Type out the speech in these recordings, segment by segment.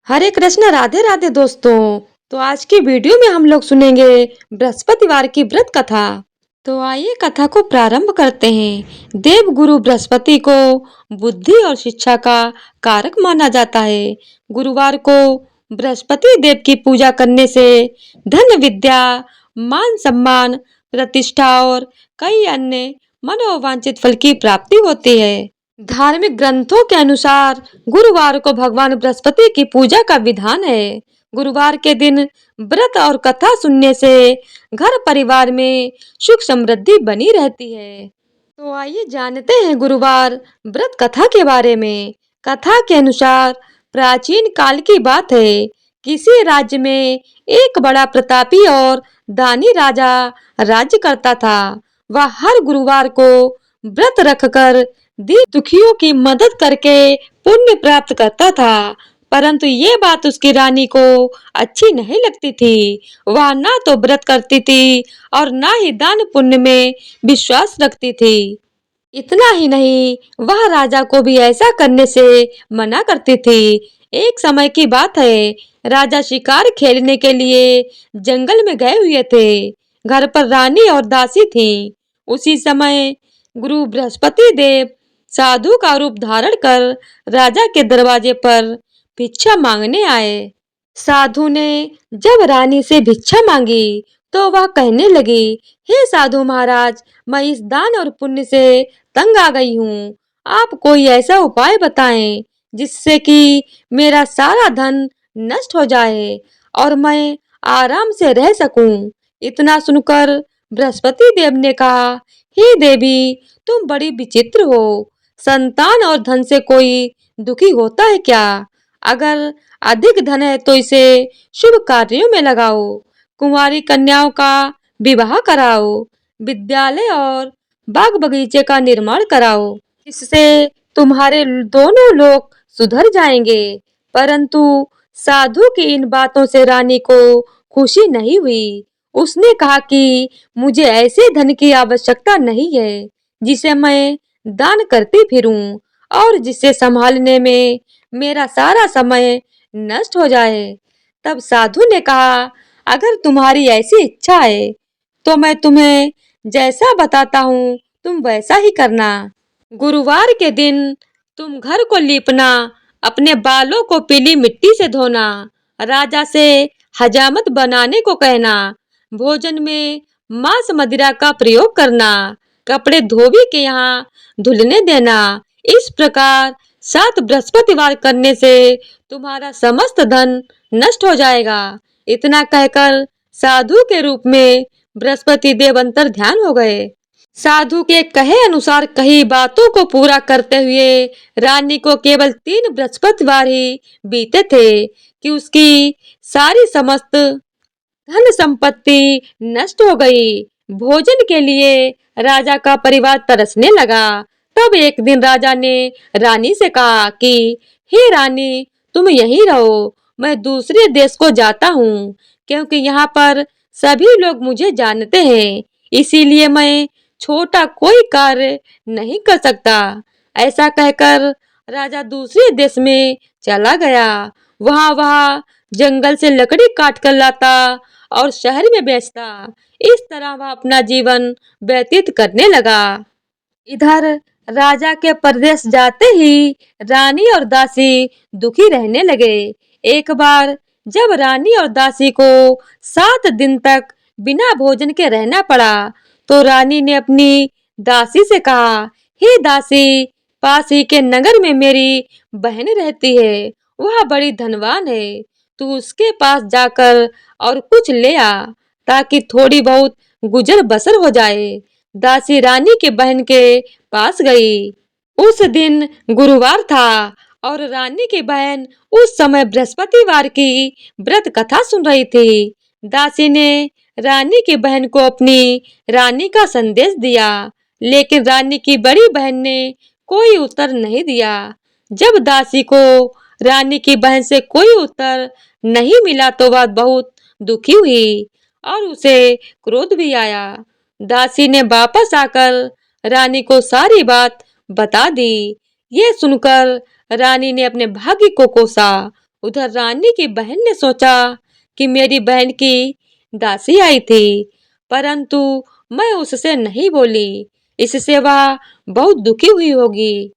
हरे कृष्ण राधे राधे दोस्तों। तो आज की वीडियो में हम लोग सुनेंगे बृहस्पतिवार की व्रत कथा। तो आइए कथा को प्रारंभ करते हैं। देव गुरु बृहस्पति को बुद्धि और शिक्षा का कारक माना जाता है। गुरुवार को बृहस्पति देव की पूजा करने से धन विद्या मान सम्मान प्रतिष्ठा और कई अन्य मनोवांछित फल की प्राप्ति होती है। धार्मिक ग्रंथों के अनुसार गुरुवार को भगवान बृहस्पति की पूजा का विधान है। गुरुवार के दिन व्रत और कथा सुनने से घर परिवार में सुख समृद्धि बनी रहती है। तो आइए जानते हैं गुरुवार व्रत कथा के बारे में। कथा के अनुसार प्राचीन काल की बात है। किसी राज्य में एक बड़ा प्रतापी और दानी राजा राज्य करता था। वह हर गुरुवार को व्रत रखकर दीन दुखियों की मदद करके पुण्य प्राप्त करता था। परंतु ये बात उसकी रानी को अच्छी नहीं लगती थी। वह ना तो व्रत करती थी और ना ही दान पुण्य में विश्वास रखती थी। इतना ही नहीं, वह राजा को भी ऐसा करने से मना करती थी। एक समय की बात है, राजा शिकार खेलने के लिए जंगल में गए हुए थे। घर पर रानी और दासी थी। उसी समय गुरु बृहस्पति देव साधु का रूप धारण कर राजा के दरवाजे पर भिक्षा मांगने आए। साधु ने जब रानी से भिक्षा मांगी तो वह कहने लगी, हे साधु महाराज, मैं इस दान और पुण्य से तंग आ गई हूँ। आप कोई ऐसा उपाय बताएं जिससे कि मेरा सारा धन नष्ट हो जाए और मैं आराम से रह सकूं। इतना सुनकर बृहस्पति देव ने कहा, हे देवी, तुम बड़ी विचित्र हो। संतान और धन से कोई दुखी होता है क्या? अगर अधिक धन है तो इसे शुभ कार्यों में लगाओ। कुंवारी कन्याओं का विवाह कराओ। विद्यालय और बाग बगीचे का निर्माण कराओ। इससे तुम्हारे दोनों लोग सुधर जाएंगे। परंतु साधु की इन बातों से रानी को खुशी नहीं हुई। उसने कहा कि मुझे ऐसे धन की आवश्यकता नहीं है जिसे मैं दान करती फिरूं और जिसे संभालने में मेरा सारा समय नष्ट हो जाए। तब साधु ने कहा, अगर तुम्हारी ऐसी इच्छा है तो मैं तुम्हें जैसा बताता हूँ तुम वैसा ही करना। गुरुवार के दिन तुम घर को लीपना, अपने बालों को पीली मिट्टी से धोना, राजा से हजामत बनाने को कहना, भोजन में मांस मदिरा का प्रयोग करना, कपड़े धोबी के यहाँ धुलने देना। इस प्रकार 7 बृहस्पतिवार करने से तुम्हारा समस्त धन नष्ट हो जाएगा। इतना कहकर साधु के रूप में बृहस्पति देव अंतर ध्यान हो गए। साधु के कहे अनुसार कही बातों को पूरा करते हुए रानी को केवल 3 बृहस्पतिवार ही बीते थे कि उसकी सारी समस्त धन संपत्ति नष्ट हो गई। भोजन के लिए राजा का परिवार तरसने लगा। तब एक दिन राजा ने रानी से कहा कि हे रानी, तुम यहीं रहो, मैं दूसरे देश को जाता हूँ, क्योंकि यहाँ पर सभी लोग मुझे जानते हैं। इसीलिए मैं छोटा कोई कार्य नहीं कर सकता। ऐसा कहकर राजा दूसरे देश में चला गया। वह जंगल से लकड़ी काट कर लाता और शहर में बेचता। इस तरह वह अपना जीवन व्यतीत करने लगा। इधर राजा के परदेश जाते ही रानी और दासी दुखी रहने लगे। एक बार जब रानी और दासी को 7 दिन तक बिना भोजन के रहना पड़ा तो रानी ने अपनी दासी से कहा, हे दासी, पास ही के नगर में मेरी बहन रहती है। वह बड़ी धनवान है। तू उसके पास जाकर और कुछ ले आ ताकि थोड़ी बहुत गुजर बसर हो जाए। दासी रानी की बहन के पास गई। उस दिन गुरुवार था और रानी की बहन उस समय बृहस्पतिवार की व्रत कथा सुन रही थी। दासी ने रानी की बहन को अपनी रानी का संदेश दिया, लेकिन रानी की बड़ी बहन ने कोई उत्तर नहीं दिया। जब दासी को रानी की बहन से कोई उत्तर नहीं मिला तो वह बहुत दुखी हुई और उसे क्रोध भी आया। दासी ने वापस आकर रानी को सारी बात बता दी। ये सुनकर रानी ने अपने भाग्य को कोसा। उधर रानी की बहन ने सोचा कि मेरी बहन की दासी आई थी, परंतु मैं उससे नहीं बोली, इससे वह बहुत दुखी हुई होगी।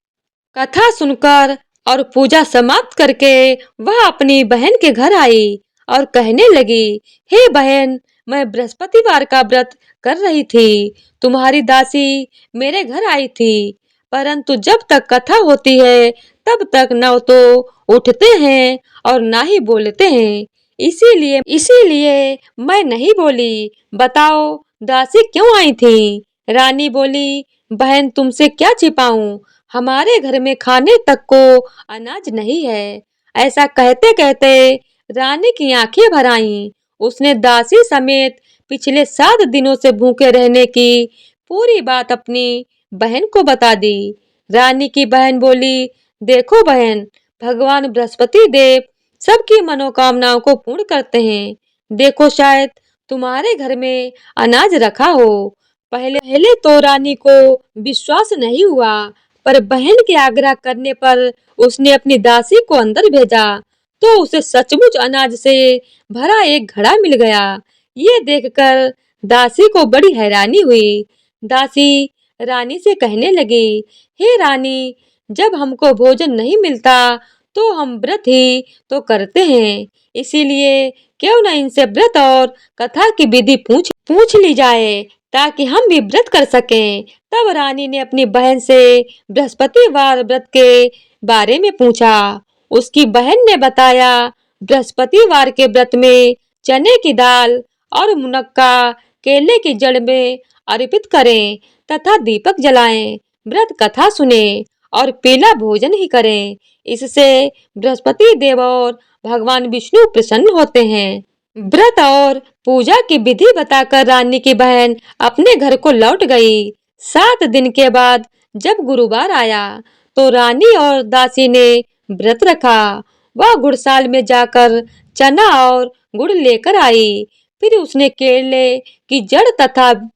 कथा सुनकर और पूजा समाप्त करके वह अपनी बहन के घर आई और कहने लगी, हे बहन, मैं बृहस्पतिवार का व्रत कर रही थी। तुम्हारी दासी मेरे घर आई थी, परंतु जब तक कथा होती है तब तक न तो उठते हैं और ना ही बोलते हैं। इसीलिए इसीलिए मैं नहीं बोली। बताओ, दासी क्यों आई थी? रानी बोली, बहन, तुमसे क्या छिपाऊं? हमारे घर में खाने तक को अनाज नहीं है। ऐसा कहते कहते रानी की आंखें भर आईं। उसने दासी समेत पिछले 7 दिनों से भूखे रहने की पूरी बात अपनी बहन को बता दी। रानी की बहन बोली, देखो बहन, भगवान बृहस्पति देव सबकी मनोकामनाओं को पूर्ण करते हैं। देखो, शायद तुम्हारे घर में अनाज रखा हो। पहले पहले तो रानी को विश्वास नहीं हुआ, पर बहन के आग्रह करने पर उसने अपनी दासी को अंदर भेजा, तो उसे सचमुच अनाज से भरा एक घड़ा मिल गया। ये देखकर दासी को बड़ी हैरानी हुई। दासी रानी से कहने लगी, हे रानी, जब हमको भोजन नहीं मिलता तो हम व्रत ही तो करते हैं, इसीलिए क्यों न इनसे व्रत और कथा की विधि पूछ पूछ ली जाए, ताकि हम भी व्रत कर सकें। तब रानी ने अपनी बहन से बृहस्पतिवार व्रत के बारे में पूछा। उसकी बहन ने बताया, बृहस्पतिवार के व्रत में चने की दाल और मुनक्का केले की जड़ में अर्पित करें तथा दीपक जलाएं, व्रत कथा सुने और पीला भोजन ही करें। इससे बृहस्पति देव और भगवान विष्णु प्रसन्न होते हैं। व्रत और पूजा की विधि बताकर रानी की बहन अपने घर को लौट गई। 7 दिन के बाद जब गुरुवार आया तो रानी और दासी ने व्रत रखा। वह गुड़साल में जाकर चना और गुड़ लेकर आई। फिर उसने केले की जड़ तथा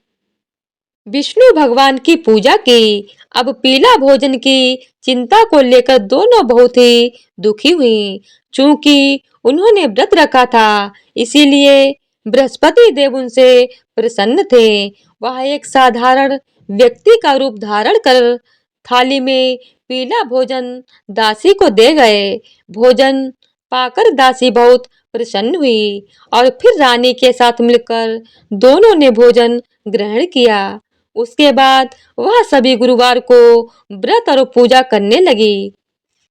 विष्णु भगवान की पूजा की। अब पीला भोजन की चिंता को लेकर दोनों बहुत ही दुखी हुई। चूंकि उन्होंने व्रत रखा था, इसीलिए बृहस्पति देव उनसे प्रसन्न थे। वह एक साधारण व्यक्ति का रूप धारण कर थाली में पीला भोजन दासी को दे गए। भोजन पाकर दासी बहुत प्रसन्न हुई और फिर रानी के साथ मिलकर दोनों ने भोजन ग्रहण किया। उसके बाद वह सभी गुरुवार को व्रत और पूजा करने लगी।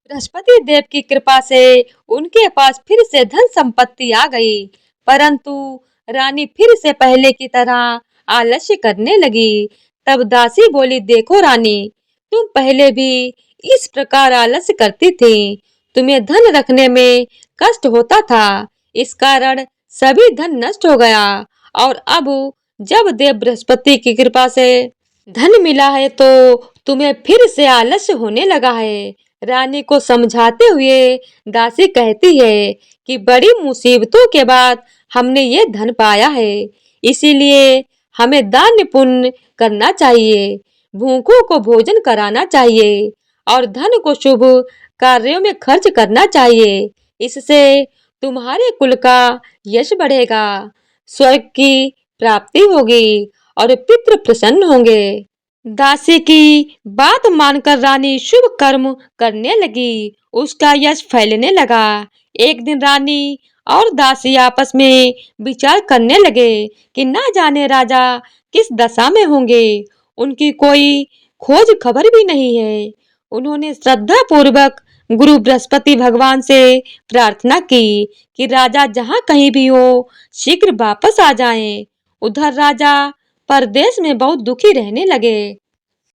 बृहस्पति देव की कृपा से उनके पास फिर से धन संपत्ति आ गई, परंतु रानी फिर से पहले की तरह आलस्य करने लगी। तब दासी बोली, देखो रानी, तुम पहले भी इस प्रकार आलस्य करती थी। तुम्हें धन रखने में कष्ट होता था, इस कारण सभी धन नष्ट हो गया, और अब जब देव बृहस्पति की कृपा से धन मिला है तो तुम्हें फिर से आलस्य होने लगा है। रानी को समझाते हुए दासी कहती है कि बड़ी मुसीबतों के बाद हमने ये धन पाया है, इसीलिए हमें दान पुण्य करना चाहिए, भूखों को भोजन कराना चाहिए और धन को शुभ कार्यों में खर्च करना चाहिए। इससे तुम्हारे कुल का यश बढ़ेगा, स्वर्ग की प्राप्ति होगी और पितृ प्रसन्न होंगे। दासी की बात मानकर रानी शुभ कर्म करने लगी। उसका यश फैलने लगा। एक दिन रानी और दासी आपस में विचार करने लगे कि ना जाने राजा किस दशा में होंगे। उनकी कोई खोज खबर भी नहीं है। उन्होंने श्रद्धा पूर्वक गुरु बृहस्पति भगवान से प्रार्थना की कि राजा जहाँ कहीं भी हो शीघ्र वापस आ जाएं। उधर राजा परदेश में बहुत दुखी रहने लगे।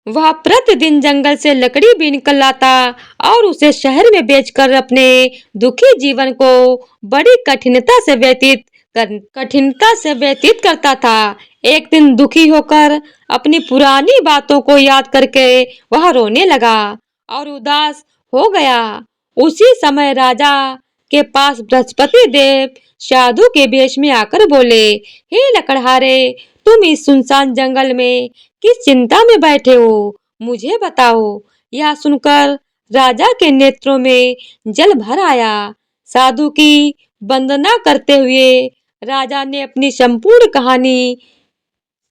वह प्रतिदिन जंगल से लकड़ी बीन कर लाता और उसे शहर में बेचकर अपने दुखी जीवन को बड़ी कठिनता से व्यतीत करता था। एक दिन दुखी होकर अपनी पुरानी बातों को याद करके वह रोने लगा और उदास हो गया। उसी समय राजा के पास बृहस्पति देव साधु के वेश में आकर बोले, हे लकड़हारे, तुम इस सुनसान जंगल में किस चिंता में बैठे हो, मुझे बताओ। यह सुनकर राजा के नेत्रों में जल भर आया। साधु की वंदना करते हुए राजा ने अपनी संपूर्ण कहानी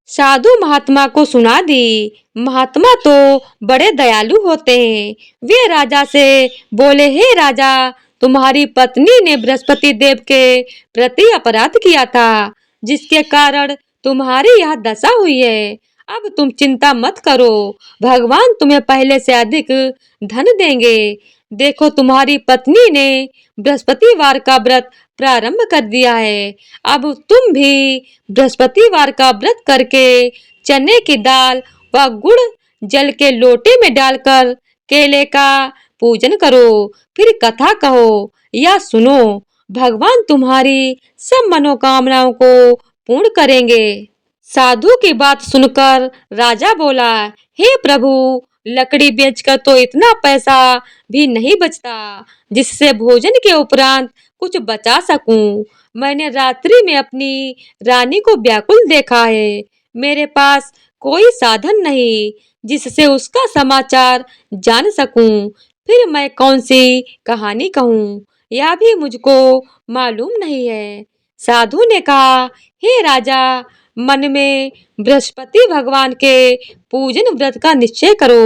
साधु महात्मा को सुना दी। महात्मा तो बड़े दयालु होते हैं। वे राजा से बोले, हे राजा, तुम्हारी पत्नी ने बृहस्पति देव के प्रति अपराध किया था, जिसके कारण तुम्हारी यह दशा हुई है। अब तुम चिंता मत करो, भगवान तुम्हें पहले से अधिक धन देंगे। देखो, तुम्हारी पत्नी ने बृहस्पतिवार का व्रत प्रारंभ कर दिया है। अब तुम भी बृहस्पतिवार का व्रत करके चने की दाल व गुड़ जल के लोटे में डालकर केले का पूजन करो, फिर कथा कहो या सुनो। भगवान तुम्हारी सब मनोकामनाओं को पूर्ण करेंगे। साधु की बात सुनकर राजा बोला, हे प्रभु, लकड़ी बेचकर तो इतना पैसा भी नहीं बचता जिससे भोजन के उपरांत कुछ बचा सकूं। मैंने रात्रि में अपनी रानी को व्याकुल देखा है। मेरे पास कोई साधन नहीं जिससे उसका समाचार जान सकूं। फिर मैं कौन सी कहानी कहूं, यह भी मुझको मालूम नहीं है। साधु ने कहा, हे राजा, मन में बृहस्पति भगवान के पूजन व्रत का निश्चय करो।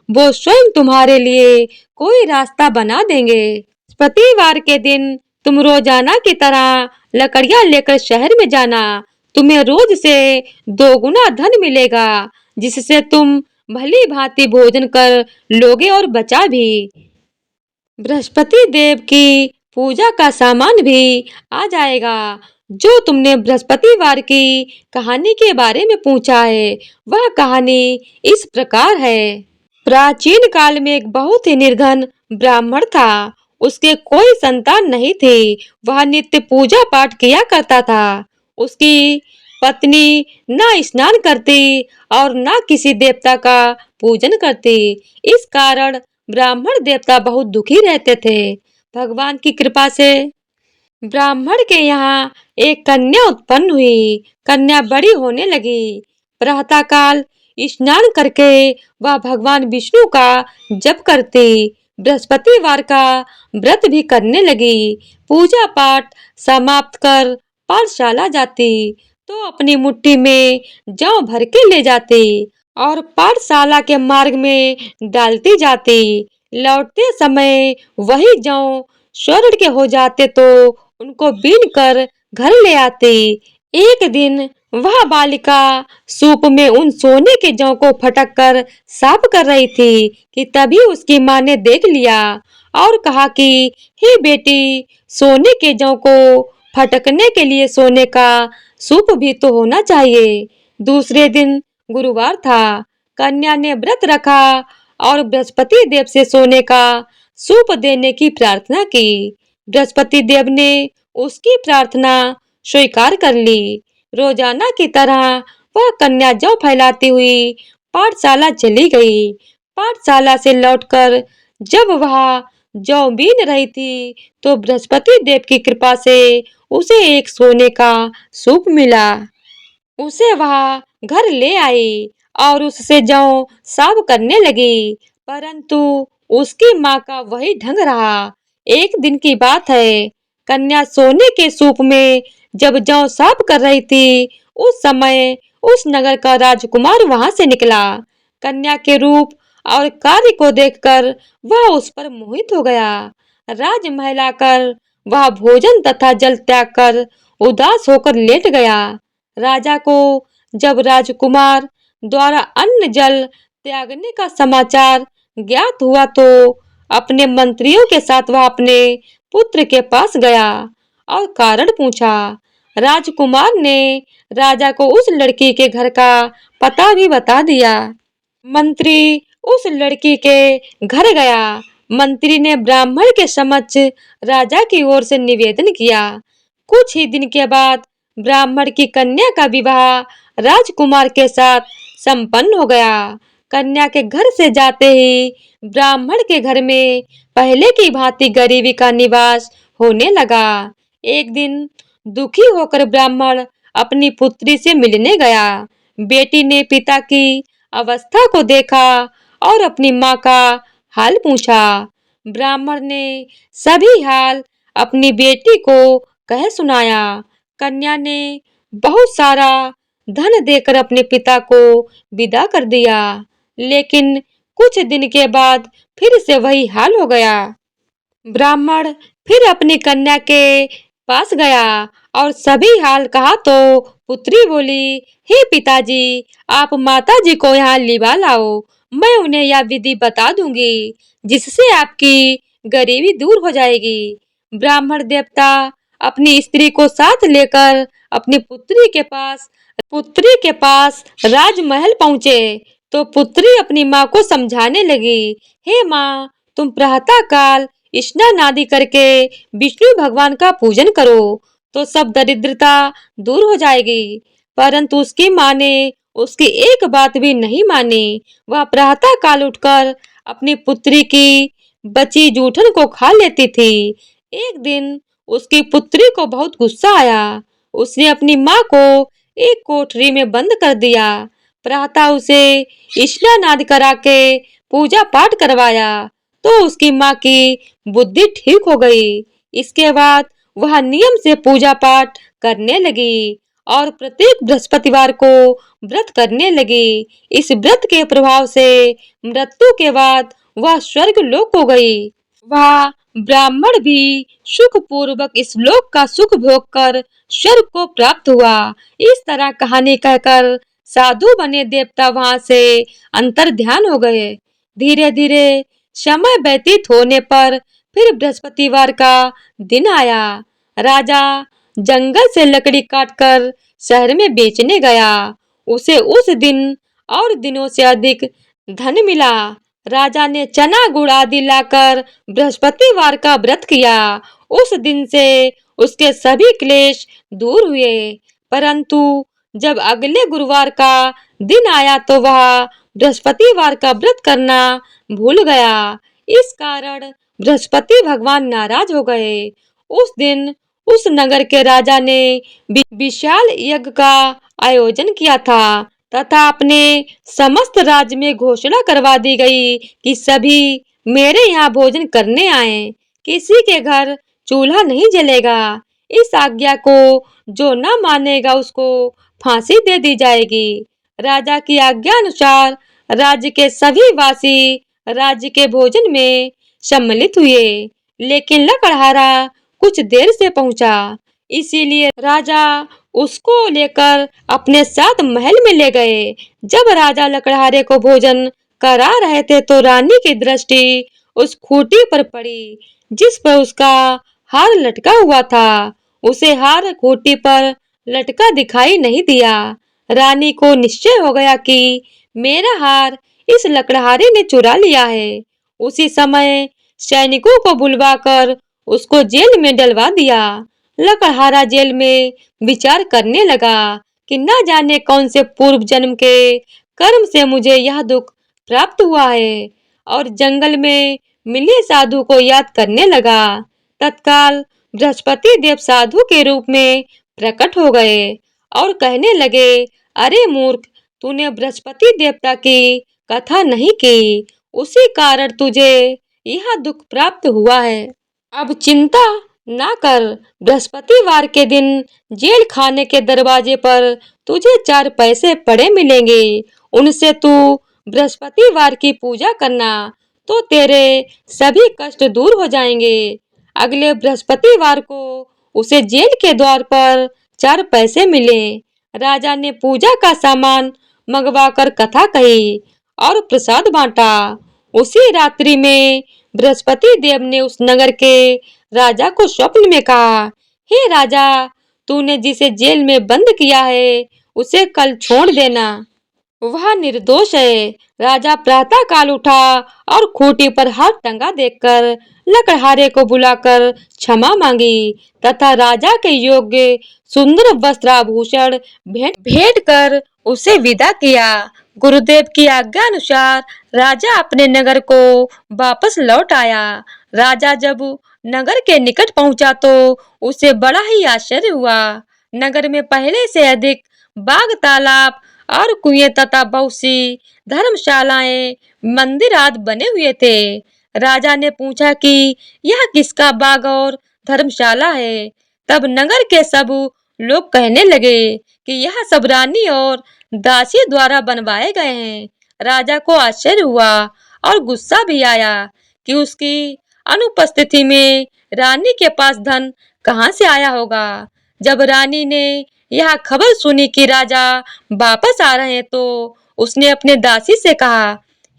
वो स्वयं तुम्हारे लिए कोई रास्ता बना देंगे। बृहस्पतिवार के दिन तुम रोजाना की तरह लकड़ियां लेकर शहर में जाना। तुम्हें रोज से 2 गुना धन मिलेगा, जिससे तुम भली भांति भोजन कर लोगे और बचा भी। बृहस्पति देव की पूजा का सामान भी आ जाएगा। जो तुमने बृहस्पतिवार की कहानी के बारे में पूछा है, वह कहानी इस प्रकार है। प्राचीन काल में एक बहुत ही निर्धन ब्राह्मण था। उसके कोई संतान नहीं थी। वह नित्य पूजा पाठ किया करता था। उसकी पत्नी न स्नान करती और न किसी देवता का पूजन करती। इस कारण ब्राह्मण देवता बहुत दुखी रहते थे। भगवान की कृपा से ब्राह्मण के यहाँ एक कन्या उत्पन्न हुई। कन्या बड़ी होने लगी। प्रातः काल स्नान करके वह भगवान विष्णु का जप करती। बृहस्पतिवार का व्रत भी करने लगी। पूजा पाठ समाप्त कर पाठशाला जाती तो अपनी मुट्ठी में जौ भर के ले जाती और पाठशाला के मार्ग में डालती जाती। लौटते समय वही जौ स्वर्ण के हो जाते तो उनको बीन कर घर ले आती। एक दिन वह बालिका सूप में उन सोने के जौ को फटक कर साफ कर रही थी कि तभी उसकी माँ ने देख लिया और कहा कि हे बेटी, सोने के जौ को फटकने के लिए सोने का सूप भी तो होना चाहिए। दूसरे दिन गुरुवार था। कन्या ने व्रत रखा और बृहस्पति देव से सोने का सूप देने की प्रार्थना की। बृहस्पति देव ने उसकी प्रार्थना स्वीकार कर ली। रोजाना की तरह वह कन्या जौ फैलाती हुई पाठशाला चली गई। पाठशाला से लौटकर जब वह जौ बीन रही थी तो बृहस्पति देव की कृपा से उसे एक सोने का सूप मिला। उसे वह घर ले आई और उससे जौ साफ करने लगी, परंतु उसकी माँ का वही ढंग रहा। एक दिन की बात है, कन्या सोने के सूप में जब जौ साफ कर रही थी, उस समय उस नगर का राजकुमार वहां से निकला। कन्या के रूप और कार्य को देखकर वह उस पर मोहित हो गया। राजमहल आकर वह भोजन तथा जल त्याग कर उदास होकर लेट गया। राजा को जब राजकुमार द्वारा अन्न जल त्यागने का समाचार ज्ञात हुआ तो अपने मंत्रियों के साथ वह अपने पुत्र के पास गया और कारण पूछा। राजकुमार ने राजा को उस लड़की के घर का पता भी बता दिया। मंत्री उस लड़की के घर गया। मंत्री ने ब्राह्मण के समक्ष राजा की ओर से निवेदन किया। कुछ ही दिन के बाद ब्राह्मण की कन्या का विवाह राजकुमार के साथ संपन्न हो गया। कन्या के घर से जाते ही ब्राह्मण के घर में पहले की भांति गरीबी का निवास होने लगा। एक दिन दुखी होकर ब्राह्मण अपनी पुत्री से मिलने गया। बेटी ने पिता की अवस्था को देखा और अपनी माँ का हाल पूछा। ब्राह्मण ने सभी हाल अपनी बेटी को कह सुनाया। कन्या ने बहुत सारा धन देकर अपने पिता को विदा कर दिया, लेकिन कुछ दिन के बाद फिर से वही हाल हो गया। ब्राह्मण फिर अपनी कन्या के पास गया और सभी हाल कहा तो पुत्री बोली, हे पिताजी, आप माताजी को यहाँ लिवा लाओ, मैं उन्हें यह विधि बता दूंगी जिससे आपकी गरीबी दूर हो जाएगी। ब्राह्मण देवता अपनी स्त्री को साथ लेकर अपनी पुत्री के पास राजमहल पहुंचे तो पुत्री अपनी माँ को समझाने लगी, हे माँ, तुम प्रातः काल स्नान आदि करके विष्णु भगवान का पूजन करो तो सब दरिद्रता दूर हो जाएगी। परंतु उसकी माँ ने उसकी एक बात भी नहीं मानी। वह प्रातः काल उठकर अपनी पुत्री की बची जूठन को खा लेती थी। एक दिन उसकी पुत्री को बहुत गुस्सा आया। उसने अपनी माँ को एक कोठरी में बंद कर दिया। प्रातः उसे स्नान आदि करा के पूजा पाठ करवाया तो उसकी माँ की बुद्धि ठीक हो गई। इसके बाद वह नियम से पूजा पाठ करने लगी और प्रत्येक बृहस्पतिवार को व्रत करने लगी। इस व्रत के प्रभाव से मृत्यु के बाद वह स्वर्ग लोक को गई। वह ब्राह्मण भी सुख पूर्वक इस लोक का सुख भोग कर स्वर्ग को प्राप्त हुआ। इस तरह कहानी कहकर साधु बने देवता वहां से अंतर ध्यान हो गए। धीरे धीरे समय व्यतीत होने पर फिर बृहस्पतिवार का दिन आया। राजा जंगल से लकड़ी काटकर शहर में बेचने गया। उसे उस दिन और दिनों से अधिक धन मिला। राजा ने चना गुड़ आदि लाकर बृहस्पतिवार का व्रत किया। उस दिन से उसके सभी क्लेश दूर हुए। परंतु जब अगले गुरुवार का दिन आया तो वह बृहस्पतिवार का व्रत करना भूल गया। इस कारण बृहस्पति भगवान नाराज हो गए। उस दिन उस नगर के राजा ने विशाल यज्ञ का आयोजन किया था तथा अपने समस्त राज्य में घोषणा करवा दी गई कि सभी मेरे यहाँ भोजन करने आए। किसी के घर चूल्हा नहीं जलेगा। इस आज्ञा को जो न मानेगा उसको फांसी दे दी जाएगी। राजा की आज्ञा अनुसार राज्य के सभी वासी राज्य के भोजन में सम्मिलित हुए, लेकिन लकड़हारा कुछ देर से पहुंचा, इसीलिए राजा उसको लेकर अपने साथ महल में ले गए। जब राजा लकड़हारे को भोजन करा रहे थे तो रानी की दृष्टि उस खूंटी पर पड़ी जिस पर उसका हार लटका हुआ था। उसे हार खूंटी पर लटका दिखाई नहीं दिया। रानी को निश्चय हो गया कि मेरा हार इस लकड़हारे ने चुरा लिया है। उसी समय सैनिकों को बुलवाकर उसको जेल में डलवा दिया। लकड़हारा जेल में विचार करने लगा कि न जाने कौन से पूर्व जन्म के कर्म से मुझे यह दुख प्राप्त हुआ है, और जंगल में मिले साधु को याद करने लगा। तत्काल बृहस्पति देव साधु के रूप में प्रकट हो गए और कहने लगे, अरे मूर्ख, तूने बृहस्पति देवता की कथा नहीं की, उसी कारण तुझे यह दुख प्राप्त हुआ है। अब चिंता ना कर, बृहस्पतिवार के दिन जेल खाने के दरवाजे पर तुझे 4 पैसे पड़े मिलेंगे। उनसे तू बृहस्पतिवार की पूजा करना तो तेरे सभी कष्ट दूर हो जाएंगे। अगले बृहस्पतिवार को उसे जेल के द्वार पर 4 पैसे मिले। राजा ने पूजा का सामान मंगवाकर कथा कही और प्रसाद बांटा। उसी रात्रि में बृहस्पति देव ने उस नगर के राजा को स्वप्न में कहा, हे राजा, तूने जिसे जेल में बंद किया है उसे कल छोड़ देना, वह निर्दोष है। राजा प्रातः काल उठा और खूंटी पर हाथ टंगा देखकर लकड़हारे को बुलाकर क्षमा मांगी तथा राजा के योग्य सुंदर वस्त्र आभूषण भेंट कर उसे विदा किया। गुरुदेव की आज्ञा अनुसार राजा अपने नगर को वापस लौट आया। राजा जब नगर के निकट पहुंचा तो उसे बड़ा ही आश्चर्य हुआ। नगर में पहले से अधिक बाग, तालाब और कुएं तथा बहुत सी धर्मशालाएं, मंदिर आदि बने हुए थे। राजा ने पूछा कि यह किसका बाग और धर्मशाला है। तब नगर के सब लोग कहने लगे कि यह सब रानी और दासी द्वारा बनवाए गए हैं। राजा को आश्चर्य हुआ और गुस्सा भी आया कि उसकी अनुपस्थिति में रानी के पास धन कहाँ से आया होगा। जब रानी ने यह खबर सुनी कि राजा वापस आ रहे हैं तो उसने अपने दासी से कहा,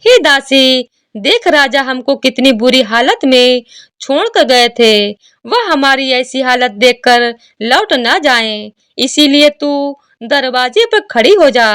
हे दासी, देख राजा हमको कितनी बुरी हालत में छोड़ कर गए थे। वह हमारी ऐसी हालत देखकर लौट ना जाएं। इसीलिए तू दरवाजे पर खड़ी हो जा।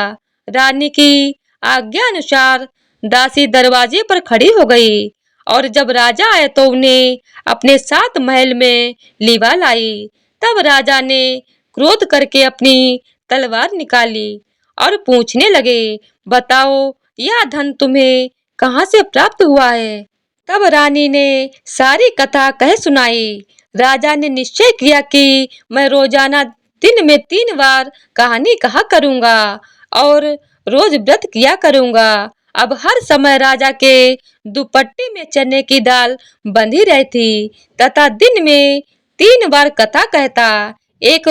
रानी की आज्ञा अनुसार दासी दरवाजे पर खड़ी हो गई और जब राजा आए तो उन्हें अपने साथ महल में लिवा लाई। तब राजा ने क्रोध करके अपनी तलवार निकाली और पूछने लगे, बताओ यह धन तुम्हें कहाँ से प्राप्त हुआ है। तब रानी ने सारी कथा कह सुनाई। राजा ने निश्चय किया कि मैं रोजाना दिन में 3 बार कहानी कहा करूंगा और रोज व्रत किया करूंगा। अब हर समय राजा के दुपट्टे में चने की दाल बंधी रहती तथा दिन में 3 बार कथा कहता। एक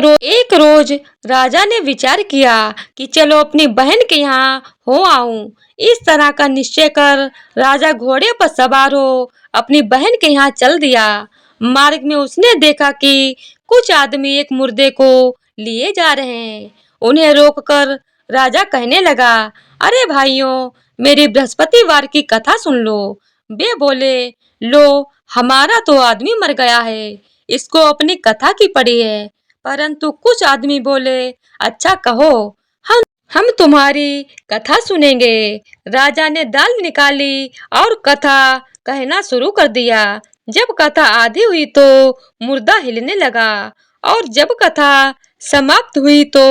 रोज राजा ने विचार किया कि चलो अपनी बहन के यहाँ हो आऊं। इस तरह का निश्चय कर राजा घोड़े पर सवार हो अपनी बहन के यहाँ चल दिया। मार्ग में उसने देखा कि कुछ आदमी एक मुर्दे को लिए जा रहे हैं। उन्हें रोककर राजा कहने लगा, अरे भाइयों, मेरी बृहस्पतिवार की कथा सुन लो। वे बोले, लो, हमारा तो आदमी मर गया है, इसको अपनी कथा की पड़ी है। परंतु कुछ आदमी बोले, अच्छा कहो, हम तुम्हारी कथा सुनेंगे। राजा ने दाल निकाली और कथा कहना शुरू कर दिया। जब कथा आधी हुई तो मुर्दा हिलने लगा और जब कथा समाप्त हुई तो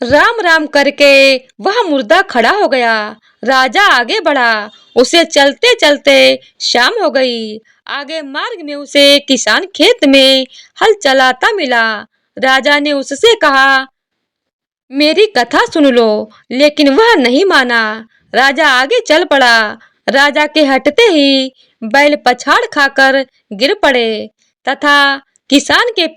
राम राम करके वह मुर्दा खड़ा हो गया। राजा आगे बढ़ा। उसे चलते चलते शाम हो गई। आगे मार्ग में उसे किसान खेत में हल चलाता मिला। राजा ने उससे कहा, मेरी कथा सुन लो, लेकिन वह नहीं माना। राजा आगे चल पड़ा। राजा के हटते ही बैल पछाड़ खाकर गिर पड़े तथा किसान के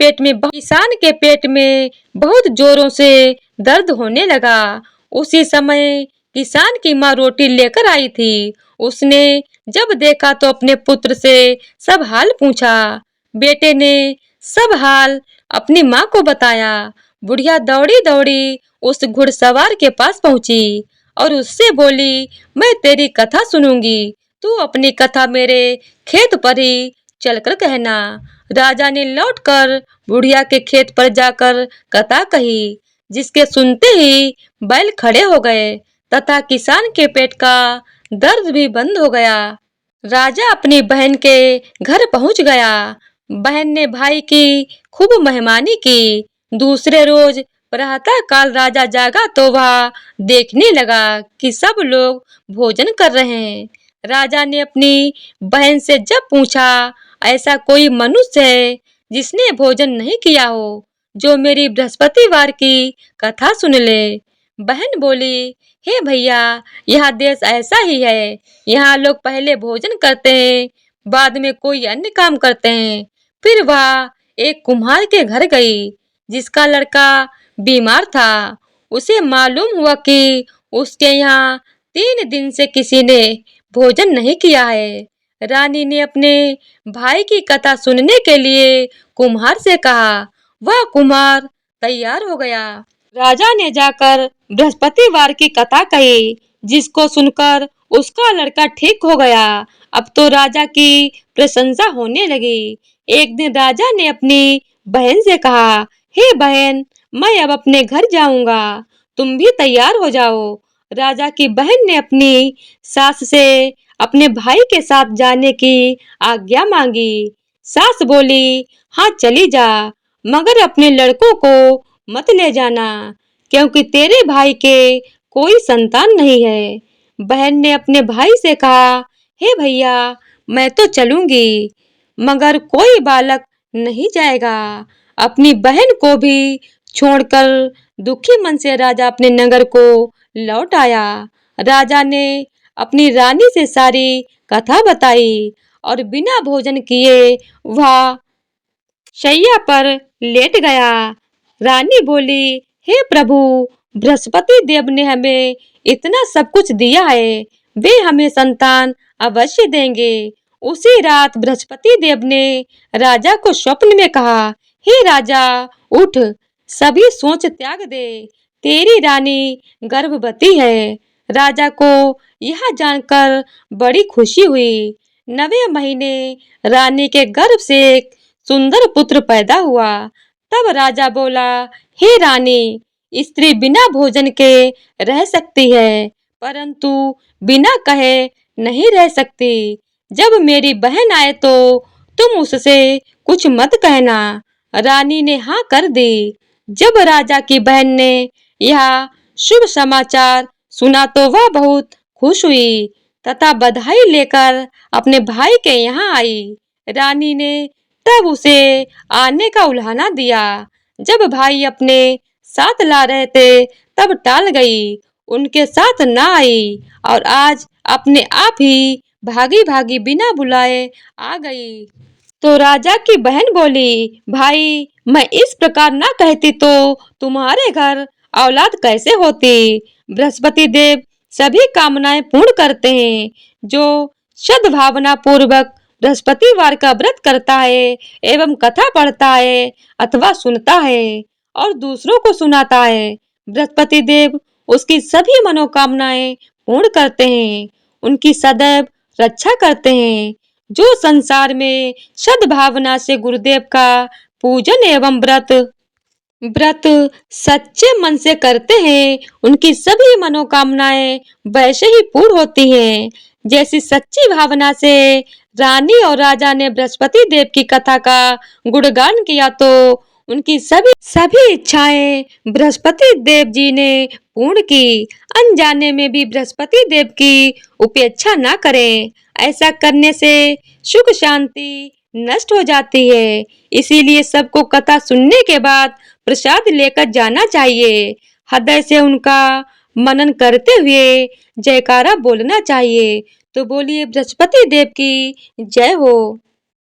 पेट में बहुत जोरों से दर्द होने लगा। उसी समय किसान की माँ रोटी लेकर आई थी। उसने जब देखा तो अपने पुत्र से सब हाल पूछा। बेटे ने सब हाल अपनी माँ को बताया। बुढ़िया दौड़ी दौड़ी उस घुड़सवार के पास पहुंची और उससे बोली, मैं तेरी कथा सुनूंगी, तू अपनी कथा मेरे खेत पर ही चलकर कहना। राजा ने लौटकर बुढ़िया के खेत पर जाकर कथा कही, जिसके सुनते ही बैल खड़े हो गए तथा किसान के पेट का दर्द भी बंद हो गया। राजा अपनी बहन के घर पहुंच गया। बहन ने भाई की खूब मेहमानी की। दूसरे रोज प्रातः काल राजा जागा तो वह देखने लगा कि सब लोग भोजन कर रहे हैं। राजा ने अपनी बहन से जब पूछा, ऐसा कोई मनुष्य है जिसने भोजन नहीं किया हो, जो मेरी बृहस्पतिवार की कथा सुन ले। बहन बोली, हे भैया, यह देश ऐसा ही है। यहाँ लोग पहले भोजन करते हैं, बाद में कोई अन्य काम करते हैं। फिर वह एक कुम्हार के घर गई जिसका लड़का बीमार था। उसे मालूम हुआ कि उसके यहाँ 3 दिन से किसी ने भोजन नहीं किया है। रानी ने अपने भाई की कथा सुनने के लिए कुम्हार से कहा। वह कुम्हार तैयार हो गया। राजा ने जाकर बृहस्पतिवार की कथा कही, जिसको सुनकर उसका लड़का ठीक हो गया। अब तो राजा की प्रशंसा होने लगी। एक दिन राजा ने अपनी बहन से कहा, हे बहन, मैं अब अपने घर जाऊंगा, तुम भी तैयार हो जाओ। राजा की बहन ने अपनी सास से अपने भाई के साथ जाने की आज्ञा मांगी। सास बोली, हाँ चली जा, मगर अपने लड़कों को मत ले जाना, क्योंकि तेरे भाई के कोई संतान नहीं है। बहन ने अपने भाई से कहा, हे भैया, मैं तो चलूंगी, मगर कोई बालक नहीं जाएगा। अपनी बहन को भी छोड़कर दुखी मन से राजा अपने नगर को लौट आया। राजा ने अपनी रानी से सारी कथा बताई और बिना भोजन किए वह शैया पर लेट गया। रानी बोली, हे प्रभु, बृहस्पति देव ने हमें इतना सब कुछ दिया है, वे हमें संतान अवश्य देंगे। उसी रात बृहस्पति देव ने राजा को स्वप्न में कहा, हे राजा, उठ, सभी सोच त्याग दे, तेरी रानी गर्भवती है। राजा को यह जानकर बड़ी खुशी हुई। 9वें महीने रानी के गर्भ से एक सुंदर पुत्र पैदा हुआ। तब राजा बोला, हे रानी, स्त्री बिना भोजन के रह सकती है, परंतु बिना कहे नहीं रह सकती। जब मेरी बहन आए तो तुम उससे कुछ मत कहना। रानी ने हाँ कर दी। जब राजा की बहन ने यह शुभ समाचार सुना तो वह बहुत खुश हुई तथा बधाई लेकर अपने भाई के यहाँ आई। रानी ने तब उसे आने का उल्हाना दिया। जब भाई अपने साथ ला रहे थे तब टाल गई, उनके साथ ना आई और आज अपने आप ही भागी भागी बिना बुलाए आ गई। तो राजा की बहन बोली, भाई, मैं इस प्रकार ना कहती तो तुम्हारे घर औलाद कैसे होती। बृहस्पति देव सभी कामनाएं पूर्ण करते हैं। जो सद्भावना पूर्वक बृहस्पतिवार का व्रत करता है एवं कथा पढ़ता है अथवा सुनता है और दूसरों को सुनाता है, बृहस्पति देव उसकी सभी मनोकामनाएं पूर्ण करते हैं, उनकी सदैव रक्षा करते हैं। जो संसार में सद्भावना से गुरुदेव का पूजन एवं व्रत व्रत सच्चे मन से करते हैं, उनकी सभी मनोकामनाएं वैसे ही पूर्ण होती हैं। जैसी सच्ची भावना से रानी और राजा ने बृहस्पति देव की कथा का गुणगान किया तो उनकी सभी सभी इच्छाएं बृहस्पति देव जी ने पूर्ण की। अनजाने में भी बृहस्पति देव की उपेक्षा ना करें, ऐसा करने से सुख शांति नष्ट हो जाती है। इसीलिए सबको कथा सुनने के बाद प्रसाद लेकर जाना चाहिए। हृदय से उनका मनन करते हुए जयकारा बोलना चाहिए। तो बोलिए बृहस्पति देव की जय हो।